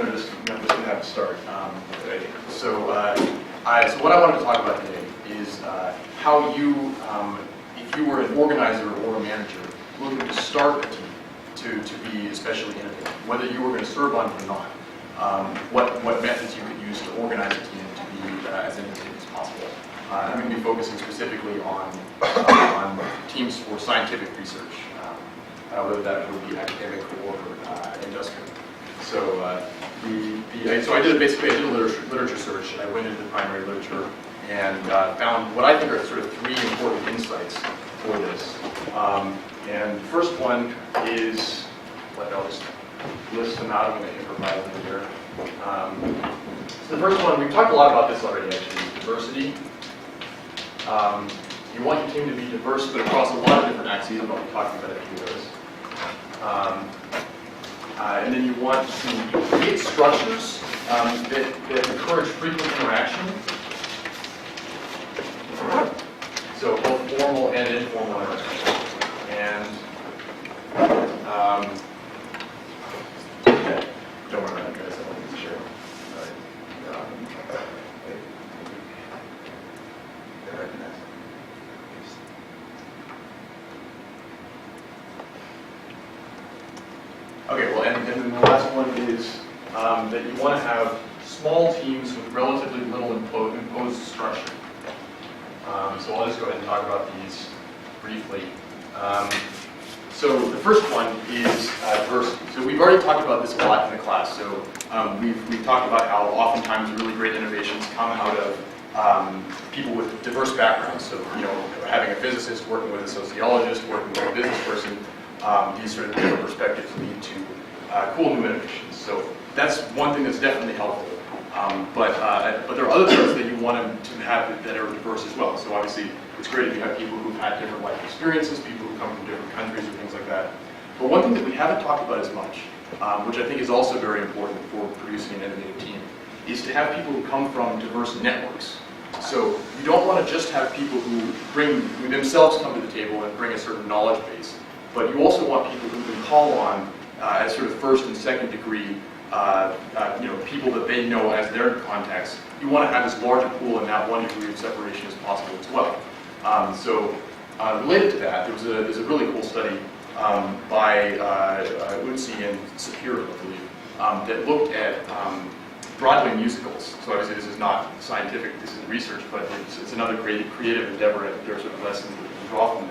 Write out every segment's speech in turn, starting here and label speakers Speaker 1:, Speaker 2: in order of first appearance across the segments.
Speaker 1: I'm just going to have to start. So what I wanted to talk about today is how you, if you were an organizer or a manager, looking to start a team to be especially innovative, whether you were going to serve on it or not, what methods you could use to organize a team to be as innovative as possible. I'm going to be focusing specifically on teams for scientific research, whether that would be academic or industrial. So, so I did a literature search. I went into the primary literature and found what I think are sort of three important insights for this. And the first one is, I'll just list them out. I'm going to improvise them here. So the first one, we've talked a lot about this already, actually, is diversity. You want your team to be diverse, but across a lot of different axes, and I'll be talking about a few of those. And then you want to create structures that encourage frequent interaction. So both formal and informal interaction. And okay. Don't worry about it, guys. I don't need to share. Okay, well, and then the last one is that you want to have small teams with relatively little imposed structure. So I'll just go ahead and talk about these briefly. So the first one is diversity. So we've already talked about this a lot in the class. So we've talked about how oftentimes really great innovations come out of people with diverse backgrounds. So, you know, having a physicist working with a sociologist, working with a business person, these sort of different perspectives lead to cool new innovations. So that's one thing that's definitely helpful. But there are other things that you want to have that are diverse as well. So obviously, it's great if you have people who've had different life experiences, people who come from different countries or things like that. But one thing that we haven't talked about as much, which I think is also very important for producing an innovative team, is to have people who come from diverse networks. So you don't want to just have people who themselves come to the table and bring a certain knowledge base, but you also want people who can call on as sort of first and second degree people that they know as their contacts. You want to have as large a pool and that one degree of separation as possible as well. Related to that, there's a really cool study by Utsi and Sapiro, I believe, that looked at Broadway musicals. So obviously this is not scientific, this is research, but it's another creative endeavor, and there are sort of lessons that you can draw from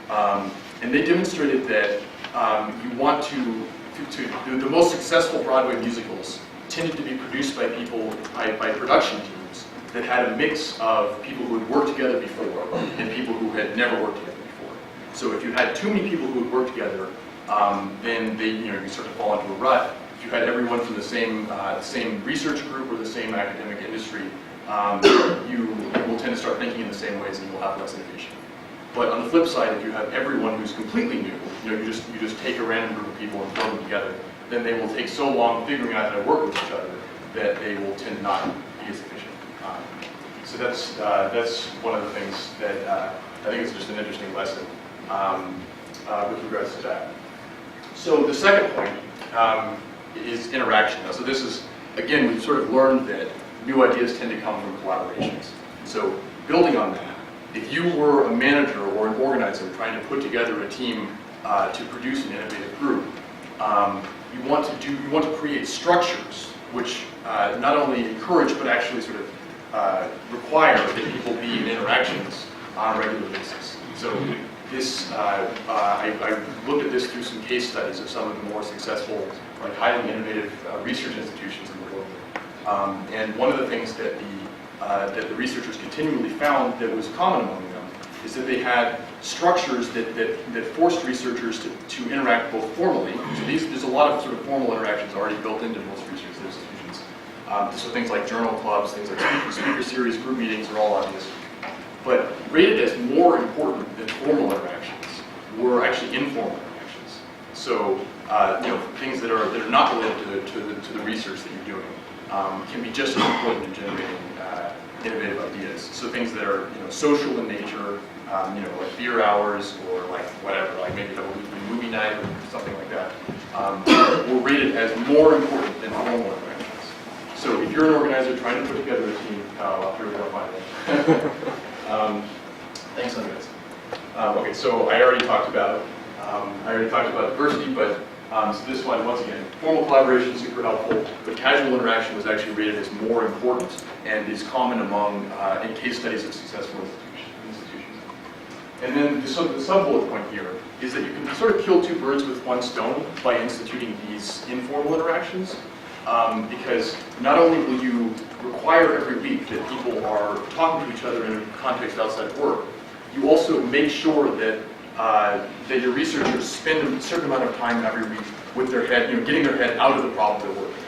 Speaker 1: that. And they demonstrated that you want the most successful Broadway musicals tended to be produced by by production teams that had a mix of people who had worked together before and people who had never worked together before. So if you had too many people who had worked together, then you start to fall into a rut. If you had everyone from the same research group or the same academic industry, you will tend to start thinking in the same ways and you will have less innovation. But on the flip side, if you have everyone who's completely new, you just take a random group of people and throw them together, then they will take so long figuring out how to work with each other that they will tend not be as efficient. So that's one of the things that I think is just an interesting lesson with regards to that. So the second point is interaction. So this is, again, we've sort of learned that new ideas tend to come from collaborations. So building on that, if you were a manager or an organizer trying to put together a team to produce an innovative group, you want to create structures which not only encourage but actually sort of require that people be in interactions on a regular basis. So this, I looked at this through some case studies of some of the more successful, like highly innovative research institutions in the world. And one of the things that the researchers continually found that was common among them is that they had structures that forced researchers to interact both formally. So there's a lot of sort of formal interactions already built into most research institutions. So things like journal clubs, things like speaker series, group meetings are all obvious. But rated as more important than formal interactions were actually informal interactions. So things that are not related to the research that you're doing can be just as important in generating innovative ideas. So things that are social in nature, like beer hours or like whatever, like maybe have a weekly movie night or something like that. were rated as more important than formal interactions. So if you're an organizer trying to put together a team, here we go, finally. Thanks, Andres. Okay, so I already talked about diversity, but so this one, once again, formal collaboration is super helpful, but casual interaction was actually rated as more important and is common among in case studies of successful institutions. And then the sub-bullet point here is that you can sort of kill two birds with one stone by instituting these informal interactions, because not only will you require every week that people are talking to each other in a context outside of work, you also make sure that that your researchers spend a certain amount of time every week with their head, getting their head out of the problem they're working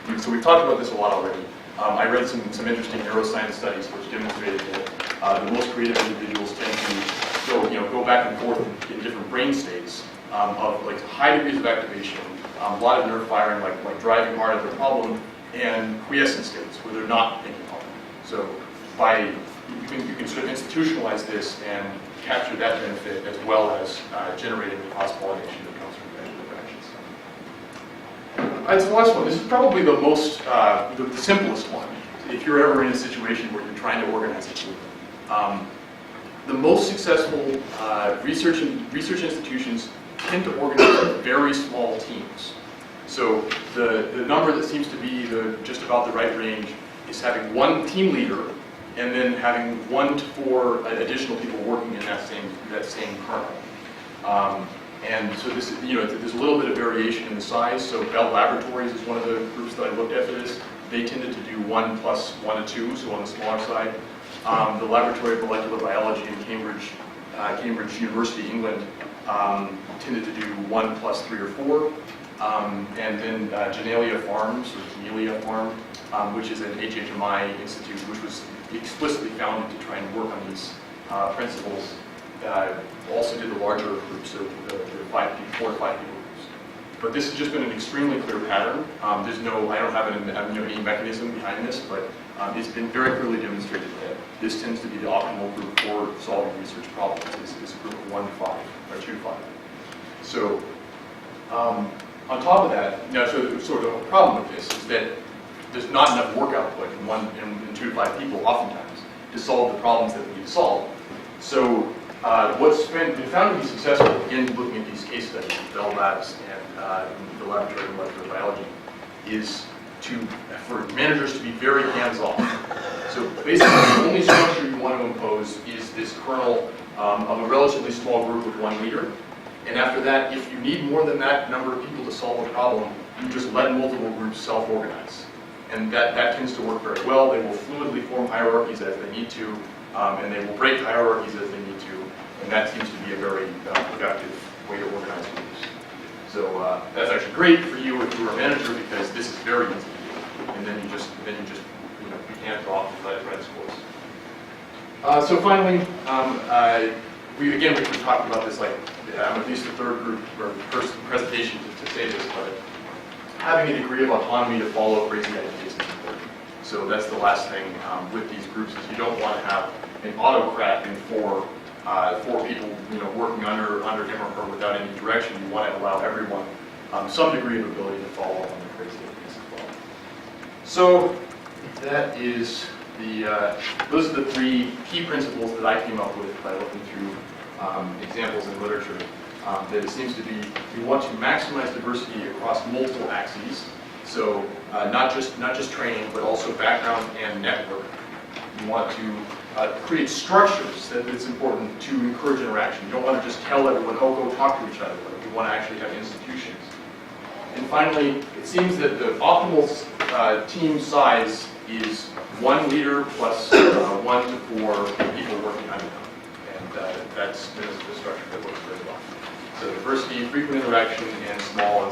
Speaker 1: on. So we've talked about this a lot already. I read some interesting neuroscience studies which demonstrated that the most creative individuals tend to go back and forth in different brain states of like high degrees of activation, a lot of nerve firing, like driving hard at their problem, and quiescent states where they're not thinking hard. So you can sort of institutionalize this and capture that benefit as well as generating the cross-pollination that comes from casual interactions. It's the last one. This is probably the most, the simplest one. If you're ever in a situation where you're trying to organize a team, the most successful research institutions tend to organize very small teams. So the number that seems to be just about the right range is having one team leader and then having 1 to 4 additional people working in that same kernel. And so this is, there's a little bit of variation in the size. So Bell Laboratories is one of the groups that I looked at for this. They tended to do 1 plus 1 to 2, so on the smaller side. The Laboratory of Molecular Biology in Cambridge University, England, tended to do 1 plus 3 or 4. And then Genelia Farms, or Genelia Farm, which is an HHMI institute, which was explicitly founded to try and work on these principles, also did the larger groups, so the 4 to 5 people groups. But this has just been an extremely clear pattern. I don't have any mechanism behind this, but it's been very clearly demonstrated that this tends to be the optimal group for solving research problems. Is a group of 1 to 5 or 2 to 5. So on top of that, so sort of a problem with this is that there's not enough work output in 2 to 5 people oftentimes to solve the problems that we need to solve. So what's been found to be successful, again looking at these case studies, Bell Labs and the Laboratory of Molecular Biology, is for managers to be very hands-off. So basically the only structure you want to impose is this kernel of a relatively small group with 1 leader. And after that, if you need more than that number of people to solve a problem, you just let multiple groups self-organize. And that tends to work very well. They will fluidly form hierarchies as they need to, and they will break hierarchies as they need to, and that seems to be a very productive way to organize groups. So that's actually great for you if you're a manager, because this is very easy to do, and then you just hand it off and let it run its course. So finally, we talked about this, I'm at least the third group or first presentation to say this, but having a degree of autonomy to follow crazy ideas is important. So that's the last thing with these groups, is you don't want to have an autocrat and four people working under him or her without any direction. You want to allow everyone some degree of ability to follow on the crazy ideas as well. So that is those are the 3 key principles that I came up with by looking through examples in literature. That it seems to be, you want to maximize diversity across multiple axes. So not just training, but also background and network. You want to create structures that it's important to encourage interaction. You don't want to just tell everyone, oh, go talk to each other. You want to actually have institutions. And finally, it seems that the optimal team size is 1 leader plus 1 to 4 people working under them. And that's the structure that works very well. So diversity, frequent interaction, and small and